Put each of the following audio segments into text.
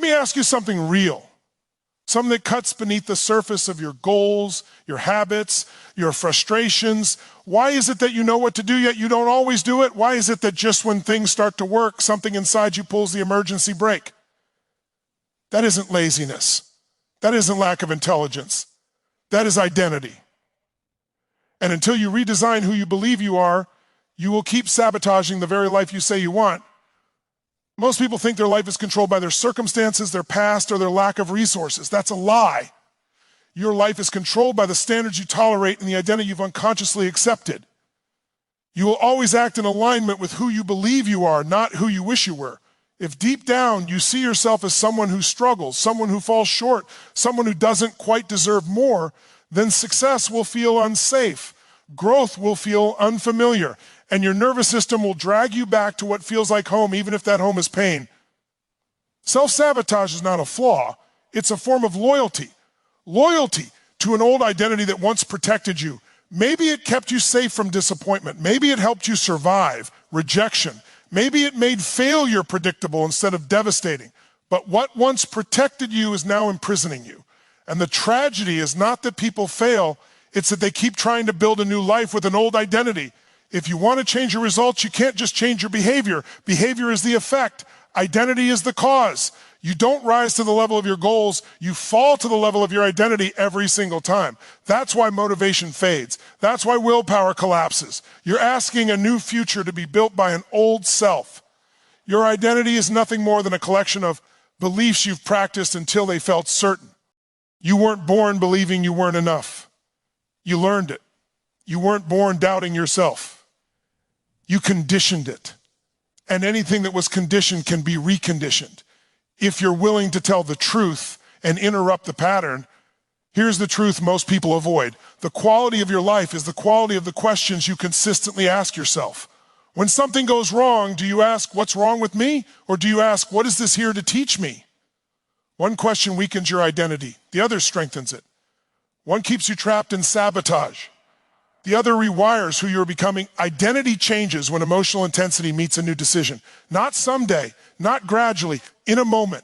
me ask you something real. Something that cuts beneath the surface of your goals, your habits, your frustrations. Why is it that you know what to do, yet you don't always do it? Why is it that just when things start to work, something inside you pulls the emergency brake? That isn't laziness. That isn't lack of intelligence. That is identity. And until you redesign who you believe you are, you will keep sabotaging the very life you say you want. Most people think their life is controlled by their circumstances, their past, or their lack of resources. That's a lie. Your life is controlled by the standards you tolerate and the identity you've unconsciously accepted. You will always act in alignment with who you believe you are, not who you wish you were. If deep down you see yourself as someone who struggles, someone who falls short, someone who doesn't quite deserve more, then success will feel unsafe. Growth will feel unfamiliar, and your nervous system will drag you back to what feels like home, even if that home is pain. Self-sabotage is not a flaw. It's a form of loyalty. Loyalty to an old identity that once protected you. Maybe it kept you safe from disappointment. Maybe it helped you survive rejection. Maybe it made failure predictable instead of devastating. But what once protected you is now imprisoning you. And the tragedy is not that people fail, it's that they keep trying to build a new life with an old identity. If you want to change your results, you can't just change your behavior. Behavior is the effect. Identity is the cause. You don't rise to the level of your goals. You fall to the level of your identity every single time. That's why motivation fades. That's why willpower collapses. You're asking a new future to be built by an old self. Your identity is nothing more than a collection of beliefs you've practiced until they felt certain. You weren't born believing you weren't enough. You learned it. You weren't born doubting yourself. You conditioned it. And anything that was conditioned can be reconditioned. If you're willing to tell the truth and interrupt the pattern, here's the truth most people avoid. The quality of your life is the quality of the questions you consistently ask yourself. When something goes wrong, do you ask, what's wrong with me? Or do you ask, what is this here to teach me? One question weakens your identity. The other strengthens it. One keeps you trapped in sabotage. The other rewires who you're becoming. Identity changes when emotional intensity meets a new decision. Not someday, not gradually, in a moment.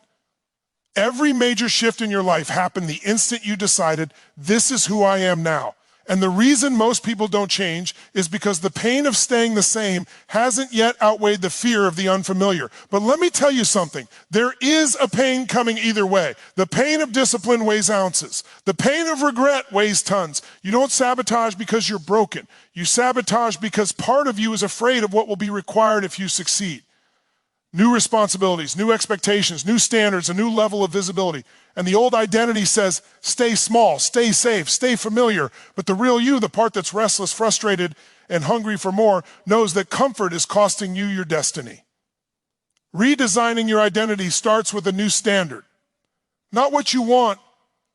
Every major shift in your life happened the instant you decided, this is who I am now. And the reason most people don't change is because the pain of staying the same hasn't yet outweighed the fear of the unfamiliar. But let me tell you something. There is a pain coming either way. The pain of discipline weighs ounces. The pain of regret weighs tons. You don't sabotage because you're broken. You sabotage because part of you is afraid of what will be required if you succeed. New responsibilities, new expectations, new standards, a new level of visibility. And the old identity says, stay small, stay safe, stay familiar. But the real you, the part that's restless, frustrated, and hungry for more, knows that comfort is costing you your destiny. Redesigning your identity starts with a new standard. Not what you want,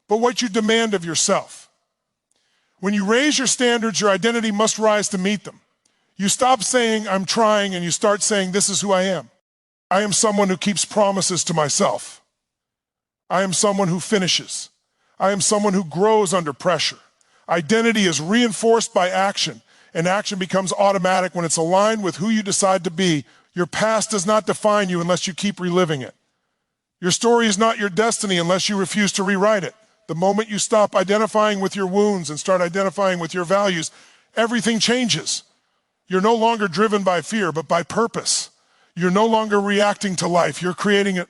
but what you demand of yourself. When you raise your standards, your identity must rise to meet them. You stop saying, I'm trying, and you start saying, this is who I am. I am someone who keeps promises to myself. I am someone who finishes. I am someone who grows under pressure. Identity is reinforced by action, and action becomes automatic when it's aligned with who you decide to be. Your past does not define you unless you keep reliving it. Your story is not your destiny unless you refuse to rewrite it. The moment you stop identifying with your wounds and start identifying with your values, everything changes. You're no longer driven by fear, but by purpose. You're no longer reacting to life, you're creating it.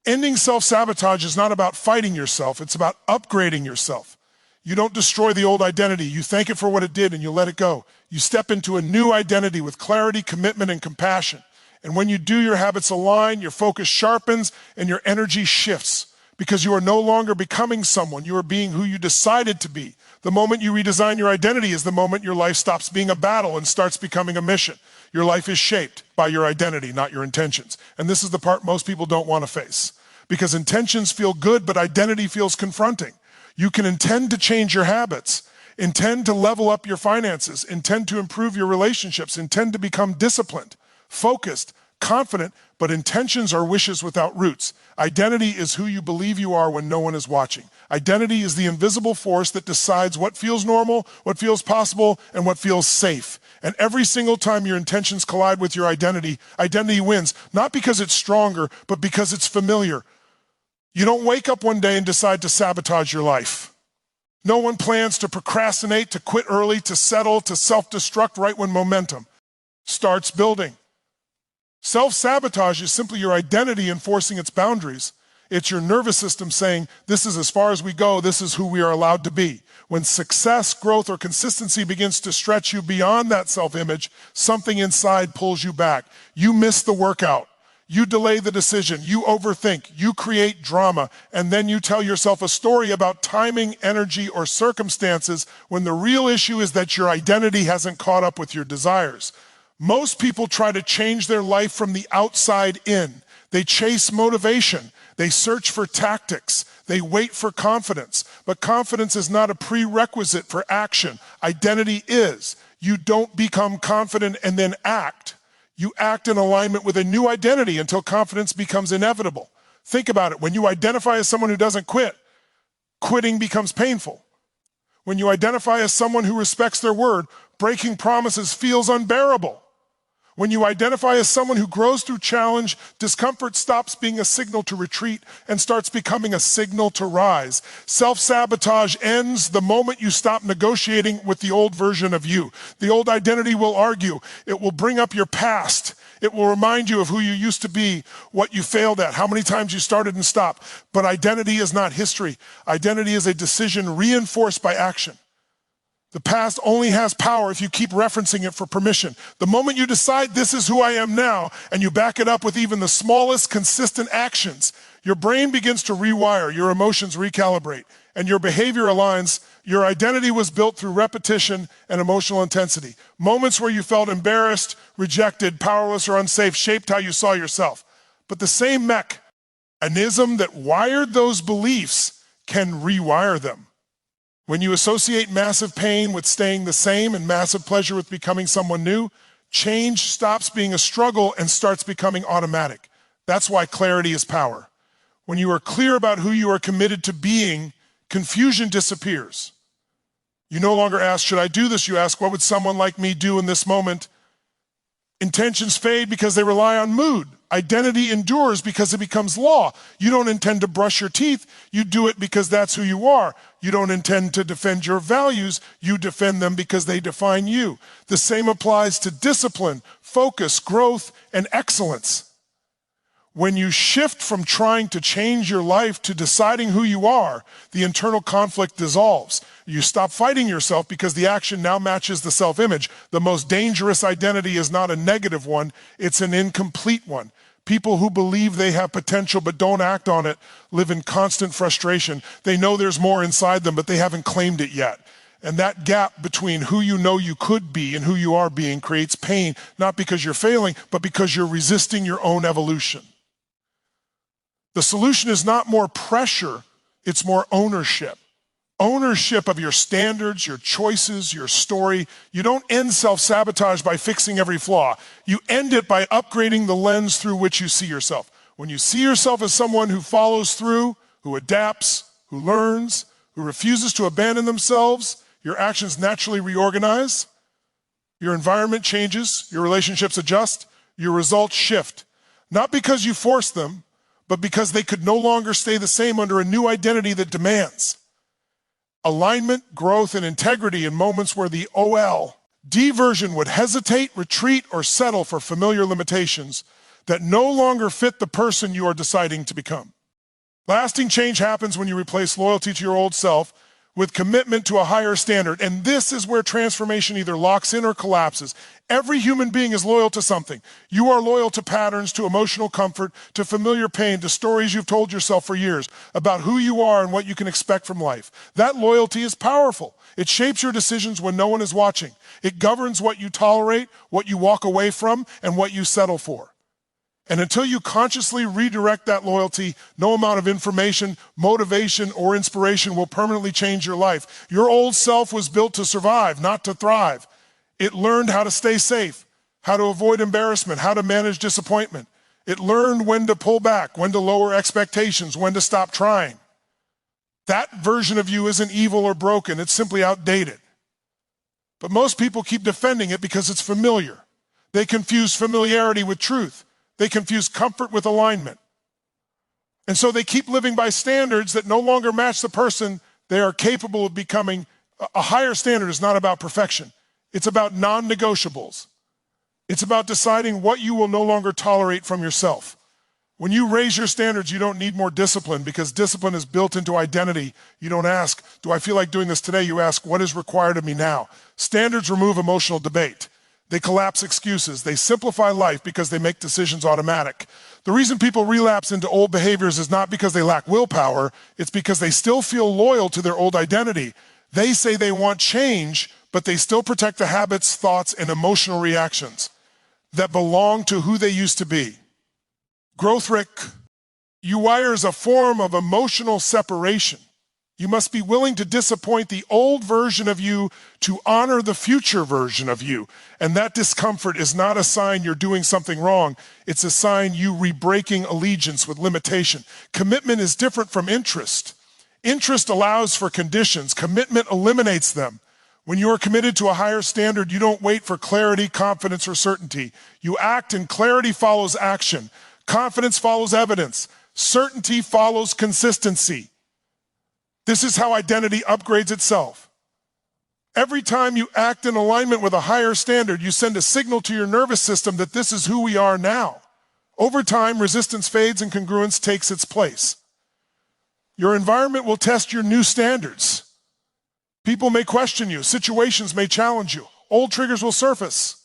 Ending self-sabotage is not about fighting yourself, it's about upgrading yourself. You don't destroy the old identity, you thank it for what it did and you let it go. You step into a new identity with clarity, commitment, and compassion. And when you do, your habits align, your focus sharpens, and your energy shifts. Because you are no longer becoming someone, you are being who you decided to be. The moment you redesign your identity is the moment your life stops being a battle and starts becoming a mission. Your life is shaped by your identity, not your intentions. And this is the part most people don't want to face. Because intentions feel good, but identity feels confronting. You can intend to change your habits, intend to level up your finances, intend to improve your relationships, intend to become disciplined, focused, confident, but intentions are wishes without roots. Identity is who you believe you are when no one is watching. Identity is the invisible force that decides what feels normal, what feels possible, and what feels safe. And every single time your intentions collide with your identity, identity wins, not because it's stronger, but because it's familiar. You don't wake up one day and decide to sabotage your life. No one plans to procrastinate, to quit early, to settle, to self-destruct right when momentum starts building. Self-sabotage is simply your identity enforcing its boundaries. It's your nervous system saying, this is as far as we go, this is who we are allowed to be. When success, growth, or consistency begins to stretch you beyond that self-image, something inside pulls you back. You miss the workout. You delay the decision. You overthink. You create drama. And then you tell yourself a story about timing, energy, or circumstances when the real issue is that your identity hasn't caught up with your desires. Most people try to change their life from the outside in. They chase motivation. They search for tactics. They wait for confidence. But confidence is not a prerequisite for action. Identity is. You don't become confident and then act. You act in alignment with a new identity until confidence becomes inevitable. Think about it. When you identify as someone who doesn't quit, quitting becomes painful. When you identify as someone who respects their word, breaking promises feels unbearable. When you identify as someone who grows through challenge, discomfort stops being a signal to retreat and starts becoming a signal to rise. Self-sabotage ends the moment you stop negotiating with the old version of you. The old identity will argue. It will bring up your past. It will remind you of who you used to be, what you failed at, how many times you started and stopped. But identity is not history. Identity is a decision reinforced by action. The past only has power if you keep referencing it for permission. The moment you decide this is who I am now, and you back it up with even the smallest consistent actions, your brain begins to rewire, your emotions recalibrate, and your behavior aligns. Your identity was built through repetition and emotional intensity. Moments where you felt embarrassed, rejected, powerless, or unsafe shaped how you saw yourself. But the same mechanism that wired those beliefs can rewire them. When you associate massive pain with staying the same and massive pleasure with becoming someone new, change stops being a struggle and starts becoming automatic. That's why clarity is power. When you are clear about who you are committed to being, confusion disappears. You no longer ask, should I do this? You ask, what would someone like me do in this moment? Intentions fade because they rely on mood. Identity endures because it becomes law. You don't intend to brush your teeth. You do it because that's who you are. You don't intend to defend your values. You defend them because they define you. The same applies to discipline, focus, growth, and excellence. When you shift from trying to change your life to deciding who you are, the internal conflict dissolves. You stop fighting yourself because the action now matches the self-image. The most dangerous identity is not a negative one, it's an incomplete one. People who believe they have potential but don't act on it live in constant frustration. They know there's more inside them, but they haven't claimed it yet. And that gap between who you know you could be and who you are being creates pain, not because you're failing, but because you're resisting your own evolution. The solution is not more pressure, it's more ownership. Ownership of your standards, your choices, your story. You don't end self-sabotage by fixing every flaw. You end it by upgrading the lens through which you see yourself. When you see yourself as someone who follows through, who adapts, who learns, who refuses to abandon themselves, your actions naturally reorganize, your environment changes, your relationships adjust, your results shift. Not because you forced them, but because they could no longer stay the same under a new identity that demands alignment, growth, and integrity in moments where the OLD version would hesitate, retreat, or settle for familiar limitations that no longer fit the person you are deciding to become. Lasting change happens when you replace loyalty to your old self with commitment to a higher standard. And this is where transformation either locks in or collapses. Every human being is loyal to something. You are loyal to patterns, to emotional comfort, to familiar pain, to stories you've told yourself for years about who you are and what you can expect from life. That loyalty is powerful. It shapes your decisions when no one is watching. It governs what you tolerate, what you walk away from, and what you settle for. And until you consciously redirect that loyalty, no amount of information, motivation, or inspiration will permanently change your life. Your old self was built to survive, not to thrive. It learned how to stay safe, how to avoid embarrassment, how to manage disappointment. It learned when to pull back, when to lower expectations, when to stop trying. That version of you isn't evil or broken, it's simply outdated. But most people keep defending it because it's familiar. They confuse familiarity with truth. They confuse comfort with alignment. And so they keep living by standards that no longer match the person they are capable of becoming. A higher standard is not about perfection. It's about non-negotiables. It's about deciding what you will no longer tolerate from yourself. When you raise your standards, you don't need more discipline because discipline is built into identity. You don't ask, do I feel like doing this today? You ask, what is required of me now? Standards remove emotional debate. They collapse excuses. They simplify life because they make decisions automatic. The reason people relapse into old behaviors is not because they lack willpower. It's because they still feel loyal to their old identity. They say they want change, but they still protect the habits, thoughts, and emotional reactions that belong to who they used to be. Growth, Rick, Rewire is a form of emotional separation. You must be willing to disappoint the old version of you to honor the future version of you. And that discomfort is not a sign you're doing something wrong. It's a sign you re-breaking allegiance with limitation. Commitment is different from interest. Interest allows for conditions. Commitment eliminates them. When you are committed to a higher standard, you don't wait for clarity, confidence, or certainty. You act, and clarity follows action. Confidence follows evidence. Certainty follows consistency. This is how identity upgrades itself. Every time you act in alignment with a higher standard, you send a signal to your nervous system that this is who we are now. Over time, resistance fades and congruence takes its place. Your environment will test your new standards. People may question you. Situations may challenge you. Old triggers will surface.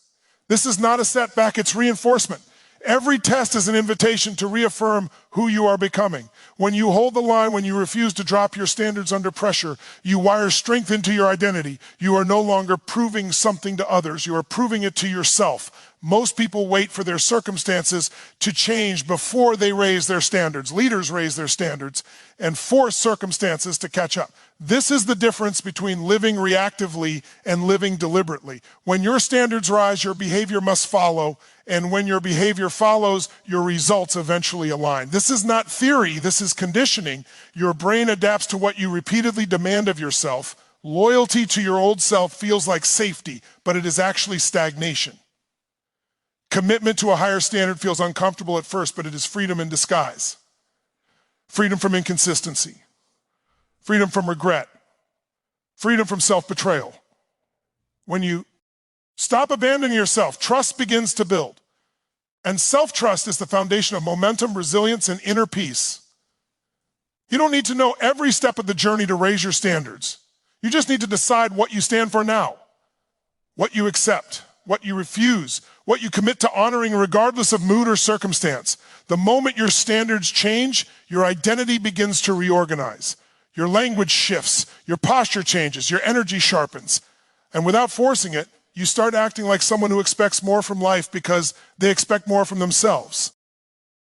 This is not a setback, it's reinforcement. Every test is an invitation to reaffirm who you are becoming. When you hold the line, when you refuse to drop your standards under pressure, you wire strength into your identity. You are no longer proving something to others. You are proving it to yourself. Most people wait for their circumstances to change before they raise their standards. Leaders raise their standards and force circumstances to catch up. This is the difference between living reactively and living deliberately. When your standards rise, your behavior must follow. And when your behavior follows, your results eventually align. This is not theory, this is conditioning. Your brain adapts to what you repeatedly demand of yourself. Loyalty to your old self feels like safety, but it is actually stagnation. Commitment to a higher standard feels uncomfortable at first, but it is freedom in disguise. Freedom from inconsistency. Freedom from regret. Freedom from self-betrayal. When you stop abandoning yourself, trust begins to build. And self-trust is the foundation of momentum, resilience, and inner peace. You don't need to know every step of the journey to raise your standards. You just need to decide what you stand for now, what you accept, what you refuse, what you commit to honoring regardless of mood or circumstance. The moment your standards change, your identity begins to reorganize. Your language shifts, your posture changes, your energy sharpens. And without forcing it, you start acting like someone who expects more from life because they expect more from themselves.